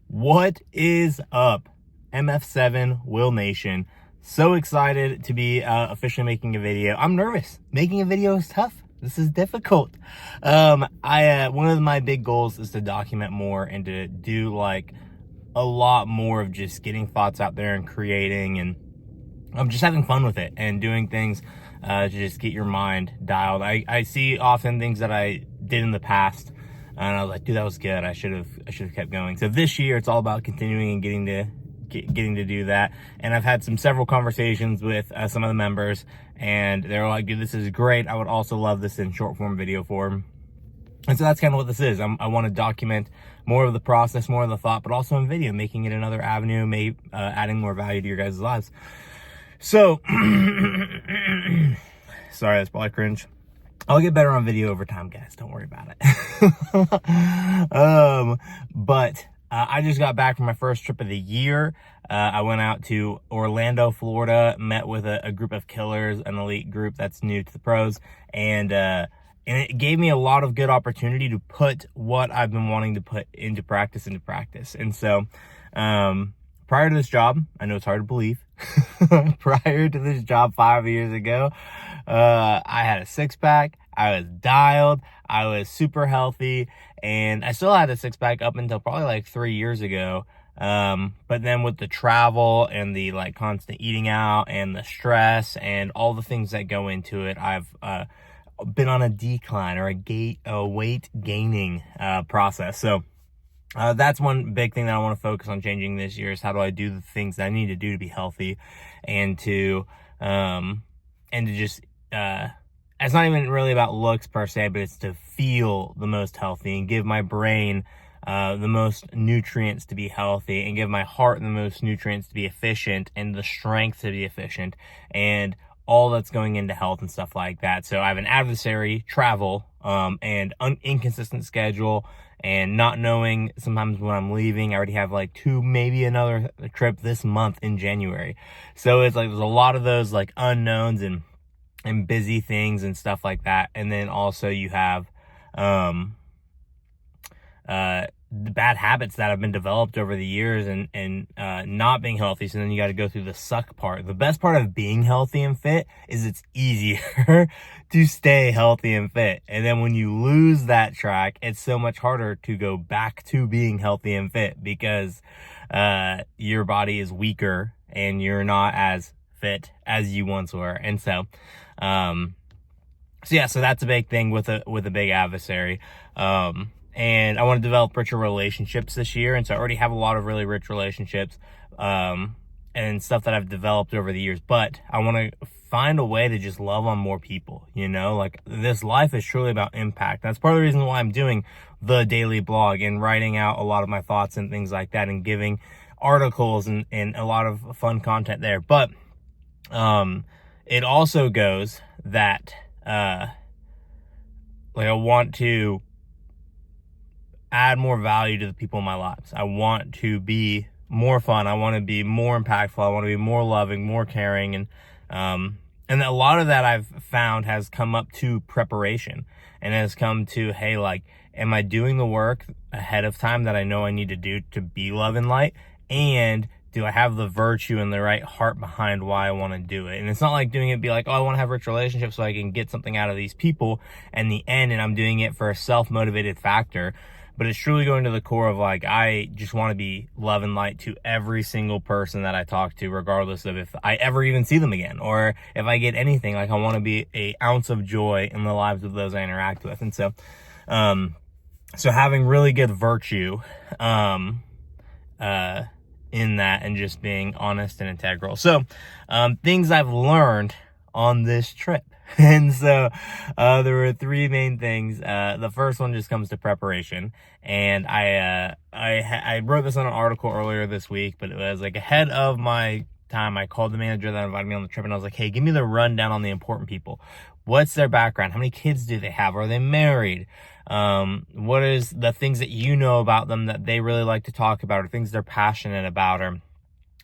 What is up, MF7 Will Nation? So excited to be officially making a video. I'm nervous. Making a video is tough. This is difficult. One of my big goals is to document more and to do like a lot more of just getting thoughts out there and creating, and I'm just having fun with it and doing things to just get your mind dialed. I see often things that I did in the past, and I was like, dude, that was good. I should have kept going. So this year, it's all about continuing and getting to do that. And I've had several conversations with some of the members, and they're like, dude, this is great. I would also love this in short form video form. And so that's kind of what this is. I want to document more of the process, more of the thought, but also in video, making it another avenue, maybe adding more value to your guys' lives. So, sorry, that's probably cringe. I'll get better on video over time, guys. Don't worry about it. But I just got back from my first trip of the year. I went out to Orlando, Florida, met with a group of killers, an elite group that's new to the pros, and it gave me a lot of good opportunity to put what I've been wanting to put into practice. And so, prior to this job, I know it's hard to believe, prior to this job 5 years ago, I had a six-pack, I was dialed, I was super healthy, and I still had a six-pack up until probably like 3 years ago. But then with the travel and the like constant eating out and the stress and all the things that go into it, I've been on a decline or a weight gaining process. So that's one big thing that I want to focus on changing this year is how do I do the things that I need to do to be healthy and to just it's not even really about looks per se, but it's to feel the most healthy and give my brain the most nutrients to be healthy and give my heart the most nutrients to be efficient and the strength to be efficient and all that's going into health and stuff like that. So I have an adversary, travel, and inconsistent schedule and not knowing sometimes when I'm leaving. I already have like two, maybe another trip this month in January. So it's like there's a lot of those like unknowns and busy things and stuff like that. And then also you have the bad habits that have been developed over the years and not being healthy. So then you got to go through the suck part. The best part of being healthy and fit is it's easier to stay healthy and fit. And then when you lose that track, it's so much harder to go back to being healthy and fit because your body is weaker and you're not as fit as you once were. And so so that's a big thing with a big adversary. And I want to develop richer relationships this year. And so I already have a lot of really rich relationships, and stuff that I've developed over the years, but I want to find a way to just love on more people, like this life is truly about impact. That's part of the reason why I'm doing the daily blog and writing out a lot of my thoughts and things like that and giving articles and a lot of fun content there. But, it also goes that, I want to add more value to the people in my lives. I want to be more fun. I want to be more impactful. I want to be more loving, more caring. And a lot of that I've found has come up to preparation and has come to, hey, like, am I doing the work ahead of time that I know I need to do to be love and light? And do I have the virtue and the right heart behind why I want to do it? And it's not like doing it be like, oh, I want to have rich relationships so I can get something out of these people in the end, and I'm doing it for a self-motivated factor. But it's truly going to the core of like, I just want to be love and light to every single person that I talk to, regardless of if I ever even see them again or if I get anything. Like I want to be an ounce of joy in the lives of those I interact with. And so, so having really good virtue, in that and just being honest and integral. So, things I've learned on this trip. And so, there were three main things. The first one just comes to preparation. And I wrote this on an article earlier this week, but it was like ahead of my time. I called the manager that invited me on the trip and I was like, hey, give me the rundown on the important people. What's their background? How many kids do they have? Are they married? What is the things that you know about them that they really like to talk about, or things they're passionate about, or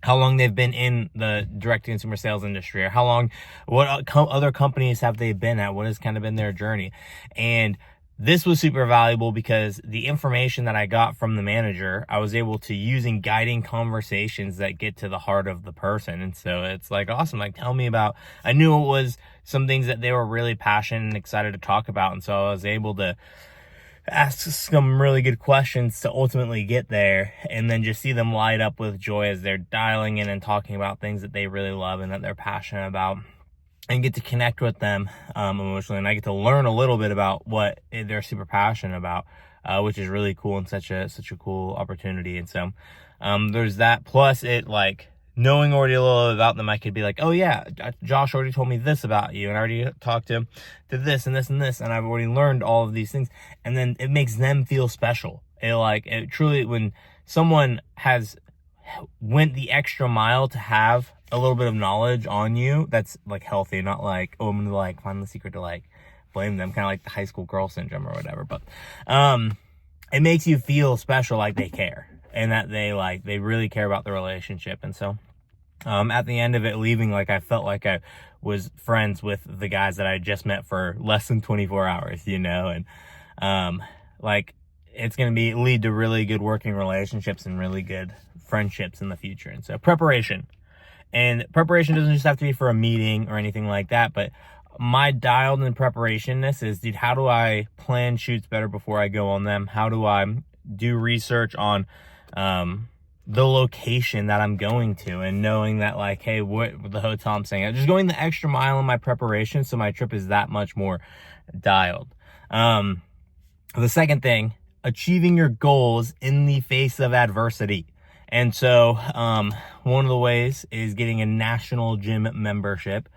how long they've been in the direct-to-consumer sales industry, or how long, what other companies have they been at? What has kind of been their journey? And this was super valuable because the information that I got from the manager, I was able to use in guiding conversations that get to the heart of the person. And so it's like, awesome. Like, tell me about, I knew it was some things that they were really passionate and excited to talk about. And so I was able to ask some really good questions to ultimately get there, and then just see them light up with joy as they're dialing in and talking about things that they really love and that they're passionate about, and get to connect with them emotionally. And I get to learn a little bit about what they're super passionate about, which is really cool and such a cool opportunity. And so there's that. Plus, it like knowing already a little about them, I could be like, oh yeah, Josh already told me this about you, and I already talked to him to this and this and this, and I've already learned all of these things. And then it makes them feel special. It truly, when someone has went the extra mile to have a little bit of knowledge on you, that's like healthy, not like, oh, I'm gonna like find the secret to like blame them, kind of like the high school girl syndrome or whatever. But it makes you feel special, like they care, and that they really care about the relationship. And so at the end of it, leaving, like, I felt like I was friends with the guys that I just met for less than 24 hours, and like, it's going to lead to really good working relationships and really good friendships in the future. And so preparation doesn't just have to be for a meeting or anything like that, but my dialed in preparationness is, dude, how do I plan shoots better before I go on them? How do I do research on the location that I'm going to, and knowing that, like, hey, what the hotel I'm staying at, just going the extra mile in my preparation so my trip is that much more dialed. The second thing, achieving your goals in the face of adversity. And so one of the ways is getting a national gym membership.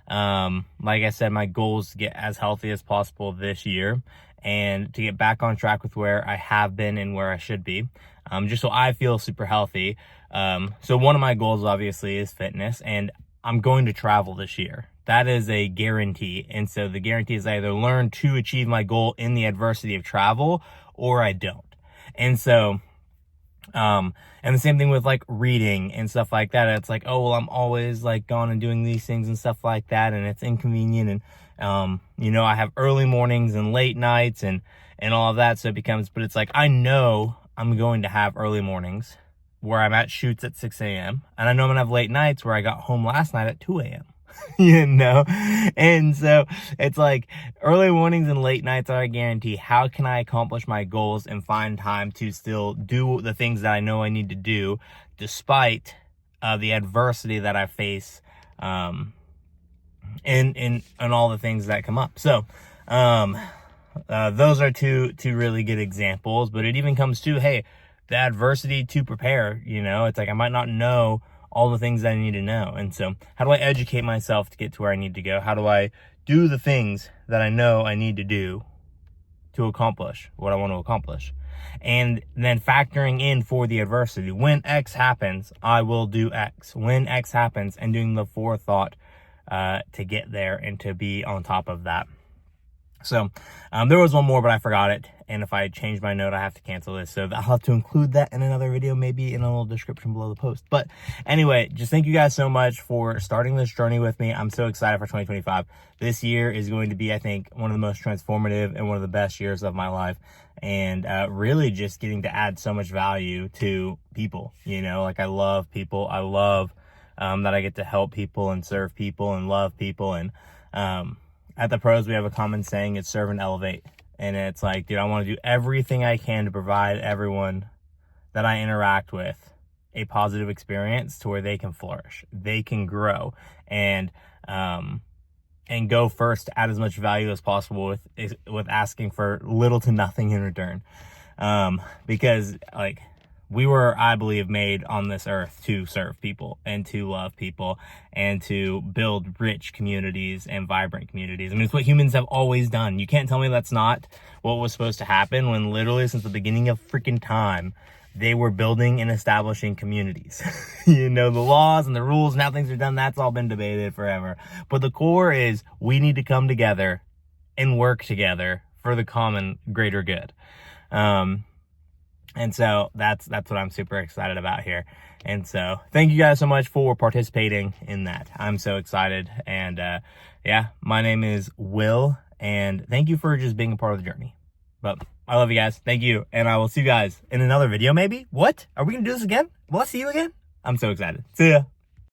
Like I said, my goal is to get as healthy as possible this year, and to get back on track with where I have been and where I should be, just so I feel super healthy. So one of my goals obviously is fitness, and I'm going to travel this year. That is a guarantee. And so the guarantee is I either learn to achieve my goal in the adversity of travel, or I don't. And so and the same thing with like reading and stuff like that. It's like, oh, well, I'm always like gone and doing these things and stuff like that, and it's inconvenient. And I have early mornings and late nights and all of that. So it becomes, but it's like, I know I'm going to have early mornings where I'm at shoots at 6 a.m. and I know I'm gonna have late nights where I got home last night at 2 a.m. And so it's like, early mornings and late nights are a guarantee. How can I accomplish my goals and find time to still do the things that I know I need to do, despite the adversity that I face, and all the things that come up. So those are two really good examples. But it even comes to, hey, the adversity to prepare. It's like, I might not know all the things that I need to know. And so how do I educate myself to get to where I need to go? How do I do the things that I know I need to do to accomplish what I want to accomplish? And then factoring in for the adversity. When X happens, I will do X. When X happens, and doing the forethought to get there and to be on top of that. So there was one more, but I forgot it. And if I change my note, I have to cancel this. So I'll have to include that in another video, maybe in a little description below the post. But anyway, just thank you guys so much for starting this journey with me. I'm so excited for 2025. This year is going to be, I think, one of the most transformative and one of the best years of my life. And really just getting to add so much value to people. Like, I love people. I love that I get to help people and serve people and love people. And at the pros, we have a common saying, it's serve and elevate. And it's like, dude, I want to do everything I can to provide everyone that I interact with a positive experience to where they can flourish, they can grow, and go first to add as much value as possible with asking for little to nothing in return. Because, like, we were, I believe, made on this earth to serve people and to love people and to build rich communities and vibrant communities. I mean, it's what humans have always done. You can't tell me that's not what was supposed to happen, when literally since the beginning of freaking time, they were building and establishing communities. The laws and the rules and how things are done, that's all been debated forever. But the core is, we need to come together and work together for the common greater good. And so that's what I'm super excited about here. And so thank you guys so much for participating in that. I'm so excited. And yeah, my name is Will, and thank you for just being a part of the journey. But I love you guys. Thank you. And I will see you guys in another video maybe. What? Are we gonna do this again? Will I see you again? I'm so excited. See ya.